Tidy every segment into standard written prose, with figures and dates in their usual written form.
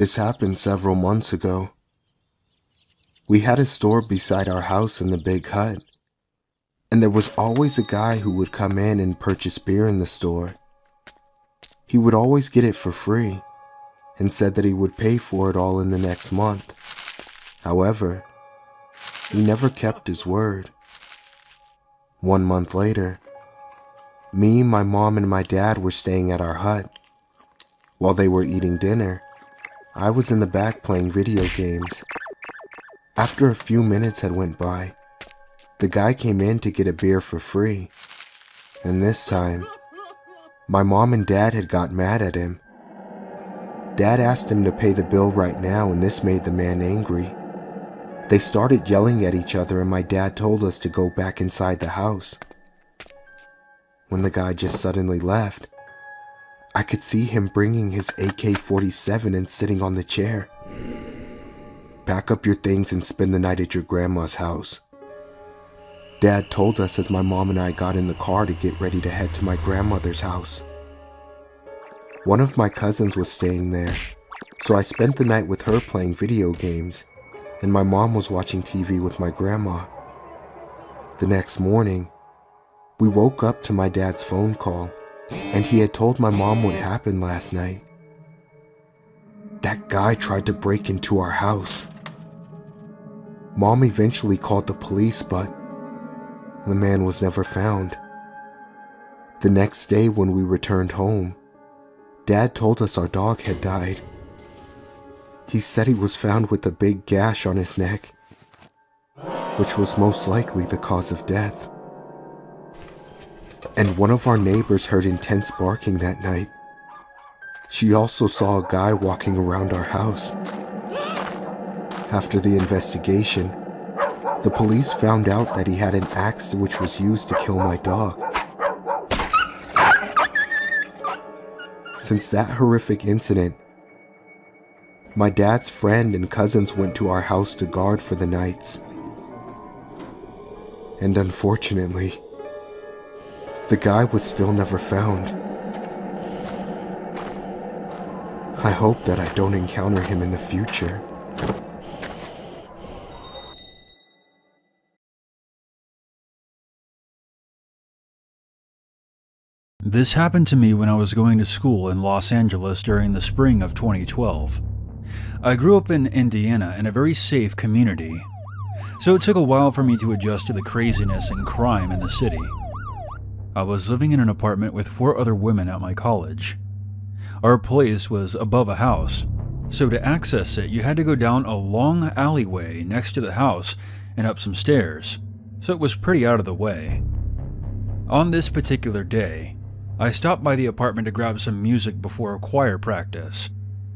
This happened several months ago. We had a store beside our house in the big hut, and there was always a guy who would come in and purchase beer in the store. He would always get it for free, and said that he would pay for it all in the next month. However, he never kept his word. 1 month later, me, my mom, and my dad were staying at our hut. While they were eating dinner, I was in the back playing video games. After a few minutes had went by, the guy came in to get a beer for free, and this time, my mom and dad had got mad at him. Dad asked him to pay the bill right now, and this made the man angry. They started yelling at each other, and my dad told us to go back inside the house. When the guy just suddenly left, I could see him bringing his AK-47 and sitting on the chair. Pack up your things and spend the night at your grandma's house. Dad told us as my mom and I got in the car to get ready to head to my grandmother's house. One of my cousins was staying there, so I spent the night with her playing video games, and my mom was watching TV with my grandma. The next morning, we woke up to my dad's phone call, and he had told my mom what happened last night. That guy tried to break into our house. Mom eventually called the police, but the man was never found. The next day when we returned home, Dad told us our dog had died. He said he was found with a big gash on his neck, which was most likely the cause of death. And one of our neighbors heard intense barking that night. She also saw a guy walking around our house. After the investigation, the police found out that he had an axe which was used to kill my dog. Since that horrific incident, my dad's friend and cousins went to our house to guard for the nights. And unfortunately, the guy was still never found. I hope that I don't encounter him in the future. This happened to me when I was going to school in Los Angeles during the spring of 2012. I grew up in Indiana in a very safe community, so it took a while for me to adjust to the craziness and crime in the city. I was living in an apartment with 4 other women at my college. Our place was above a house, so to access it you had to go down a long alleyway next to the house and up some stairs, so it was pretty out of the way. On this particular day, I stopped by the apartment to grab some music before a choir practice,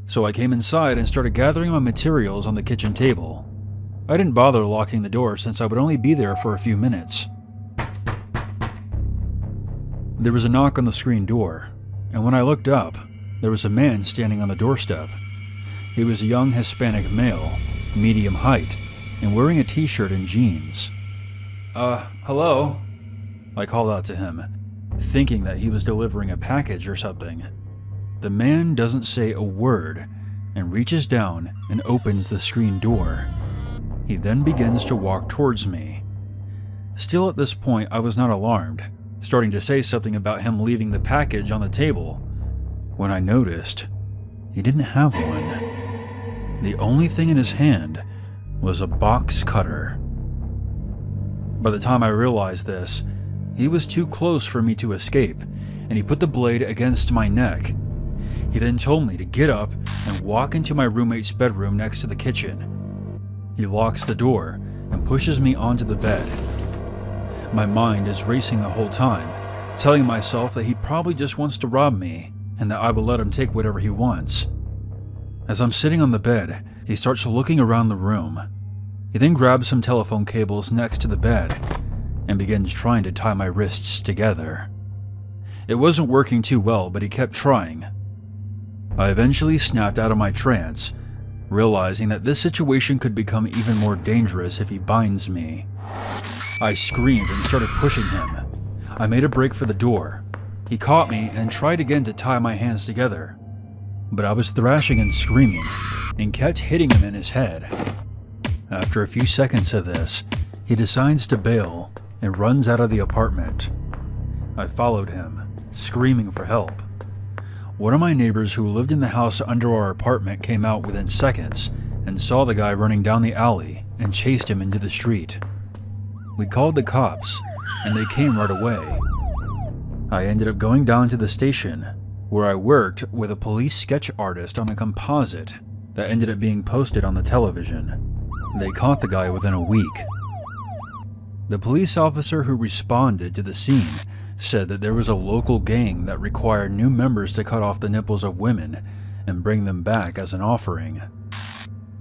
so I came inside and started gathering my materials on the kitchen table. I didn't bother locking the door since I would only be there for a few minutes. There was a knock on the screen door, and when I looked up, there was a man standing on the doorstep. He was a young Hispanic male, medium height, and wearing a t-shirt and jeans. Hello? I called out to him, thinking that he was delivering a package or something. The man doesn't say a word and reaches down and opens the screen door. He then begins to walk towards me. Still at this point, I was not alarmed, starting to say something about him leaving the package on the table, when I noticed he didn't have one. The only thing in his hand was a box cutter. By the time I realized this, he was too close for me to escape, and he put the blade against my neck. He then told me to get up and walk into my roommate's bedroom next to the kitchen. He locks the door and pushes me onto the bed. My mind is racing the whole time, telling myself that he probably just wants to rob me and that I will let him take whatever he wants. As I'm sitting on the bed, he starts looking around the room. He then grabs some telephone cables next to the bed and begins trying to tie my wrists together. It wasn't working too well, but he kept trying. I eventually snapped out of my trance, realizing that this situation could become even more dangerous if he binds me. I screamed and started pushing him. I made a break for the door. He caught me and tried again to tie my hands together. but I was thrashing and screaming and kept hitting him in his head. After a few seconds of this, he decides to bail and runs out of the apartment. I followed him, screaming for help. One of my neighbors who lived in the house under our apartment came out within seconds and saw the guy running down the alley and chased him into the street. We called the cops, and they came right away. I ended up going down to the station, where I worked with a police sketch artist on a composite that ended up being posted on the television. They caught the guy within a week. The police officer who responded to the scene said that there was a local gang that required new members to cut off the nipples of women and bring them back as an offering.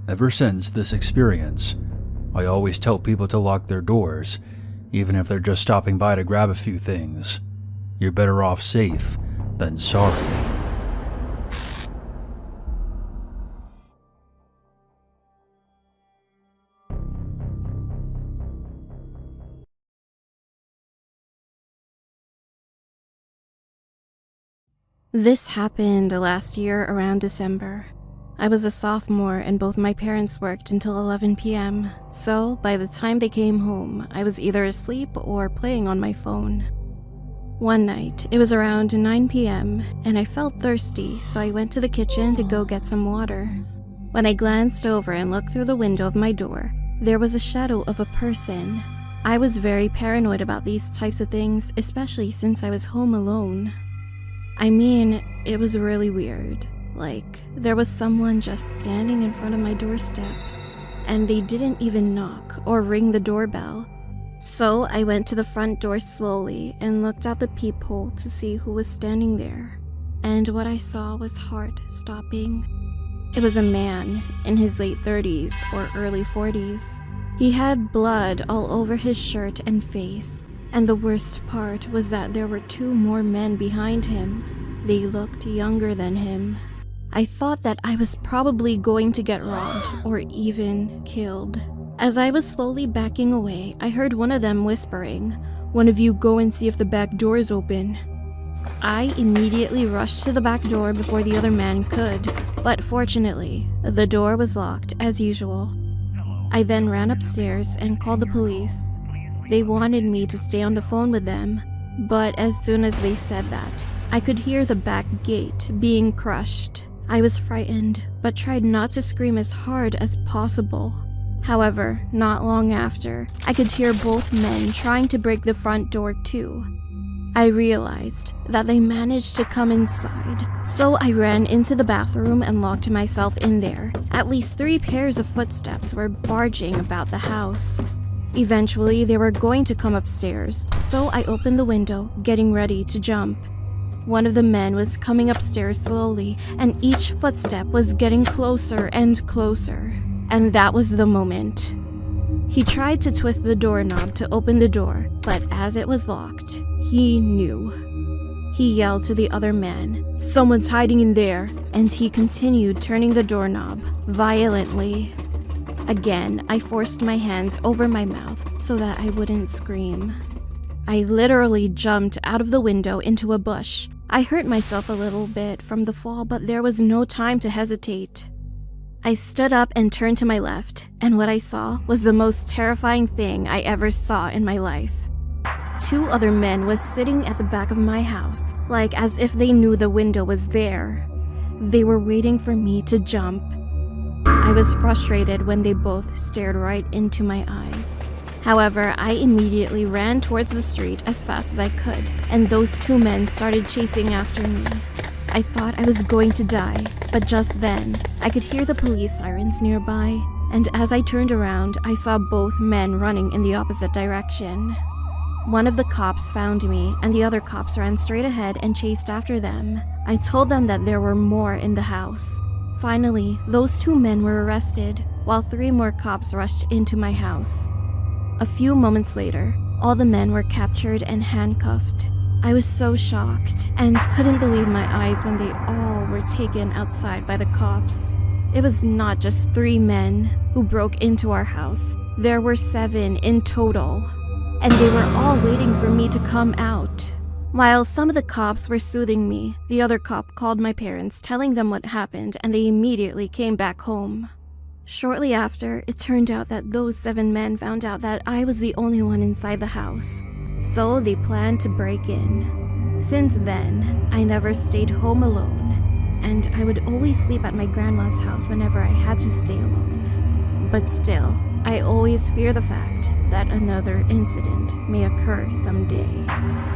Ever since this experience, I always tell people to lock their doors, even if they're just stopping by to grab a few things. You're better off safe than sorry. This happened last year around December. I was a sophomore and both my parents worked until 11 p.m., so by the time they came home, I was either asleep or playing on my phone. One night, it was around 9 p.m., and I felt thirsty, so I went to the kitchen to go get some water. When I glanced over and looked through the window of my door, there was a shadow of a person. I was very paranoid about these types of things, especially since I was home alone. I mean, it was really weird. Like, there was someone just standing in front of my doorstep, and they didn't even knock or ring the doorbell. So I went to the front door slowly and looked out the peephole to see who was standing there. And what I saw was heart-stopping. It was a man in his late 30s or early 40s. He had blood all over his shirt and face, and the worst part was that there were two more men behind him. They looked younger than him. I thought that I was probably going to get robbed or even killed. As I was slowly backing away, I heard one of them whispering, "One of you go and see if the back door is open." I immediately rushed to the back door before the other man could, but fortunately, the door was locked as usual. I then ran upstairs and called the police. They wanted me to stay on the phone with them, but as soon as they said that, I could hear the back gate being crushed. I was frightened, but tried not to scream as hard as possible. However, not long after, I could hear both men trying to break the front door too. I realized that they managed to come inside, so I ran into the bathroom and locked myself in there. At least 3 pairs of footsteps were barging about the house. Eventually, they were going to come upstairs, so I opened the window, getting ready to jump. One of the men was coming upstairs slowly, and each footstep was getting closer and closer. And that was the moment. He tried to twist the doorknob to open the door, but as it was locked, he knew. He yelled to the other man, "Someone's hiding in there," and he continued turning the doorknob violently. Again, I forced my hands over my mouth so that I wouldn't scream. I literally jumped out of the window into a bush. I hurt myself a little bit from the fall, but there was no time to hesitate. I stood up and turned to my left, and what I saw was the most terrifying thing I ever saw in my life. 2 other men were sitting at the back of my house, like as if they knew the window was there. They were waiting for me to jump. I was frustrated when they both stared right into my eyes. However, I immediately ran towards the street as fast as I could, and those 2 men started chasing after me. I thought I was going to die, but just then, I could hear the police sirens nearby, and as I turned around, I saw both men running in the opposite direction. One of the cops found me, and the other cops ran straight ahead and chased after them. I told them that there were more in the house. Finally, those 2 men were arrested, while 3 more cops rushed into my house. A few moments later, all the men were captured and handcuffed. I was so shocked and couldn't believe my eyes when they all were taken outside by the cops. It was not just 3 men who broke into our house. There were 7 in total, and they were all waiting for me to come out. While some of the cops were soothing me, the other cop called my parents, telling them what happened, and they immediately came back home. Shortly after, it turned out that those 7 men found out that I was the only one inside the house, so they planned to break in. Since then, I never stayed home alone, and I would always sleep at my grandma's house whenever I had to stay alone. But still, I always fear the fact that another incident may occur someday.